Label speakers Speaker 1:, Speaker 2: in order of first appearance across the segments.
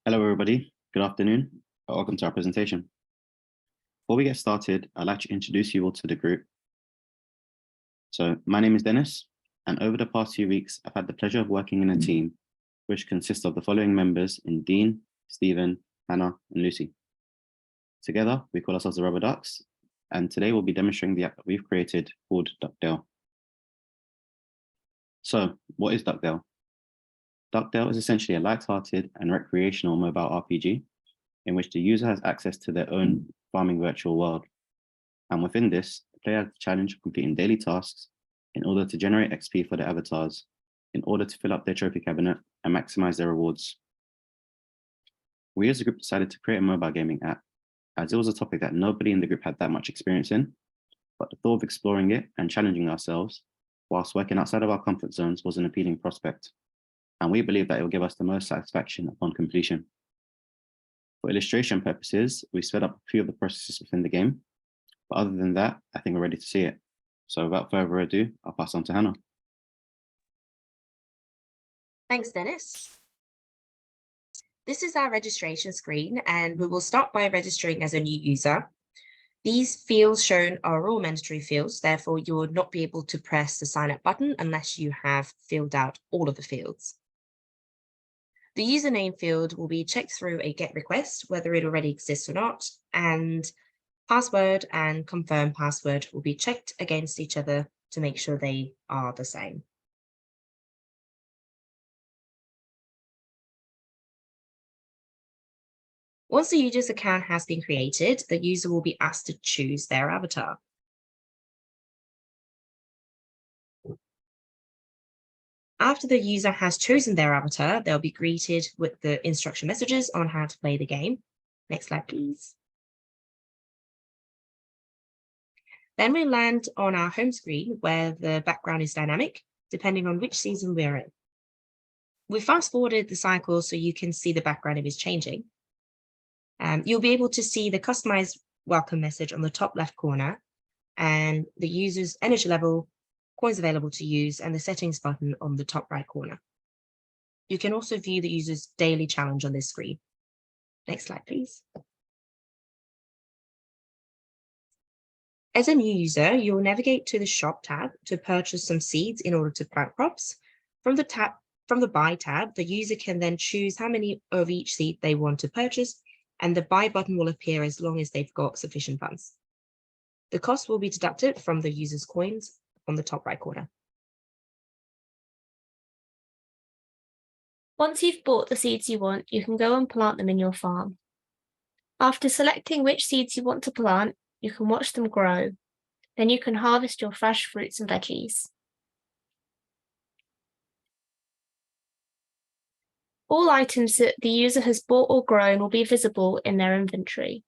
Speaker 1: Hello, everybody. Good afternoon. Welcome to our presentation. Before we get started, I'd like to introduce you all to the group. So my name is Dennis, and over the past few weeks, I've had the pleasure of working in a team which consists of the following members in Dean, Stephen, Hannah, and Lucy. Together, we call ourselves the Rubber Ducks, and today we'll be demonstrating the app that we've created called Duckdale. So what is Duckdale? Duckdale is essentially a light-hearted and recreational mobile RPG in which the user has access to their own farming virtual world. And within this, the player has the challenge of completing daily tasks in order to generate XP for their avatars, in order to fill up their trophy cabinet and maximize their rewards. We as a group decided to create a mobile gaming app, as it was a topic that nobody in the group had that much experience in, but the thought of exploring it and challenging ourselves whilst working outside of our comfort zones was an appealing prospect, and we believe that it will give us the most satisfaction upon completion. For illustration purposes, we sped up a few of the processes within the game, but other than that, I think we're ready to see it. So without further ado, I'll pass on to Hannah.
Speaker 2: Thanks, Dennis. This is our registration screen, and we will start by registering as a new user. These fields shown are all mandatory fields, therefore you will not be able to press the sign up button unless you have filled out all of the fields. The username field will be checked through a GET request, whether it already exists or not, and password and confirm password will be checked against each other to make sure they are the same. Once the user's account has been created, the user will be asked to choose their avatar. After the user has chosen their avatar, they'll be greeted with the instruction messages on how to play the game. Next slide, please. Then we land on our home screen where the background is dynamic, depending on which season we're in. We fast forwarded the cycle so you can see the background image changing. You'll be able to see the customized welcome message on the top left corner and the user's energy level, coins available to use, and the settings button on the top right corner. You can also view the user's daily challenge on this screen. Next slide, please. As a new user, you'll navigate to the shop tab to purchase some seeds in order to plant crops. From the buy tab, the user can then choose how many of each seed they want to purchase, and the buy button will appear as long as they've got sufficient funds. The cost will be deducted from the user's coins on the top right corner.
Speaker 3: Once you've bought the seeds you want, you can go and plant them in your farm. After selecting which seeds you want to plant, you can watch them grow. Then you can harvest your fresh fruits and veggies. All items that the user has bought or grown will be visible in their inventory.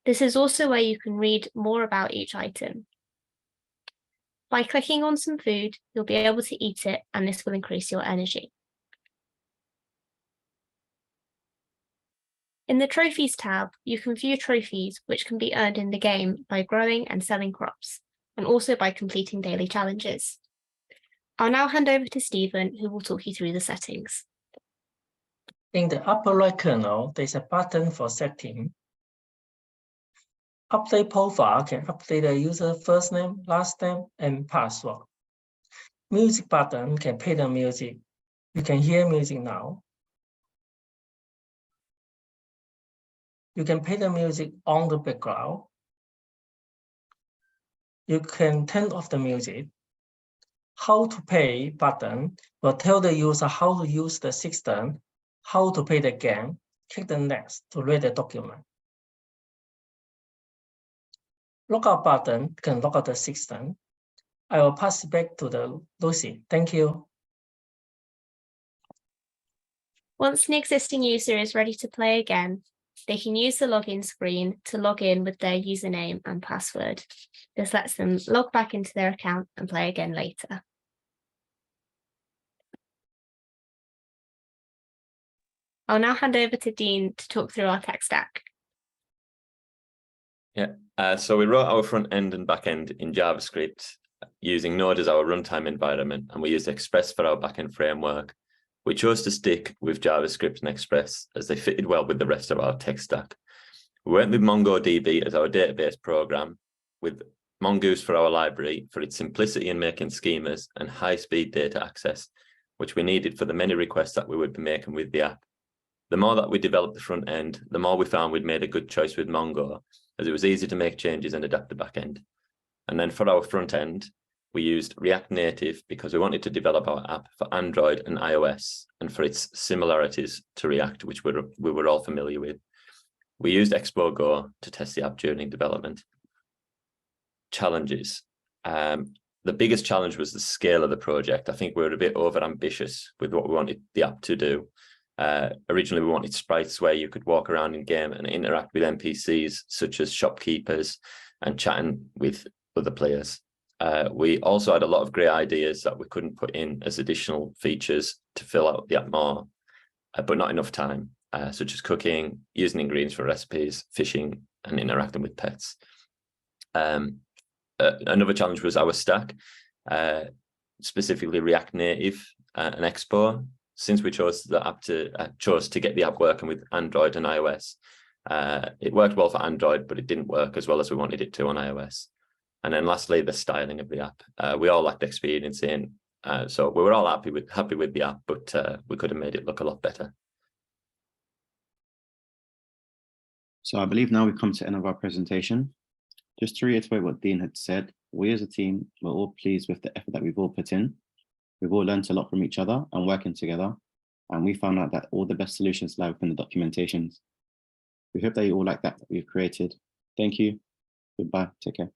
Speaker 3: This is also where you can read more about each item. By clicking on some food, you'll be able to eat it, and this will increase your energy. In the Trophies tab, you can view trophies which can be earned in the game by growing and selling crops, and also by completing daily challenges. I'll now hand over to Stephen, who will talk you through the settings.
Speaker 4: In the upper right corner, there's a button for setting. Update profile can update the user's first name, last name, and password. Music button can play the music. You can hear music now. You can play the music on the background. You can turn off the music. How to pay button will tell the user how to use the system, how to play the game. Click the next to read the document. Logout button can log out the system. I will pass it back to Lucy. Thank you.
Speaker 3: Once an existing user is ready to play again, they can use the login screen to log in with their username and password. This lets them log back into their account and play again later. I'll now hand over to Dean to talk through our tech stack.
Speaker 5: So we wrote our front end and back end in JavaScript using Node as our runtime environment, and we used Express for our backend framework. We chose to stick with JavaScript and Express as they fitted well with the rest of our tech stack. We went with MongoDB as our database program, with Mongoose for our library for its simplicity in making schemas and high-speed data access, which we needed for the many requests that we would be making with the app. The more that we developed the front end, the more we found we'd made a good choice with Mongo, as it was easy to make changes and adapt the back end. And then for our front end, we used React Native because we wanted to develop our app for Android and iOS and for its similarities to React, which we were all familiar with. We used Expo Go to test the app during development. Challenges. The biggest challenge was the scale of the project. I think we were a bit over ambitious with what we wanted the app to do. Originally, we wanted sprites where you could walk around in game and interact with NPCs, such as shopkeepers, and chatting with other players. We also had a lot of great ideas that we couldn't put in as additional features to fill out the app more, but not enough time, such as cooking, using ingredients for recipes, fishing, and interacting with pets. Another challenge was our stack, specifically React Native and Expo. Since we chose the app to get the app working with Android and iOS, it worked well for Android, but it didn't work as well as we wanted it to on iOS. And then lastly, the styling of the app. We all lacked experience in, so we were all happy with the app, but we could have made it look a lot better.
Speaker 1: So I believe now we come to the end of our presentation. Just to reiterate what Dean had said, we as a team were all pleased with the effort that we've all put in. We've all learned a lot from each other and working together, and we found out that all the best solutions lie within the documentations. We hope that you all like that we've created. Thank you. Goodbye. Take care.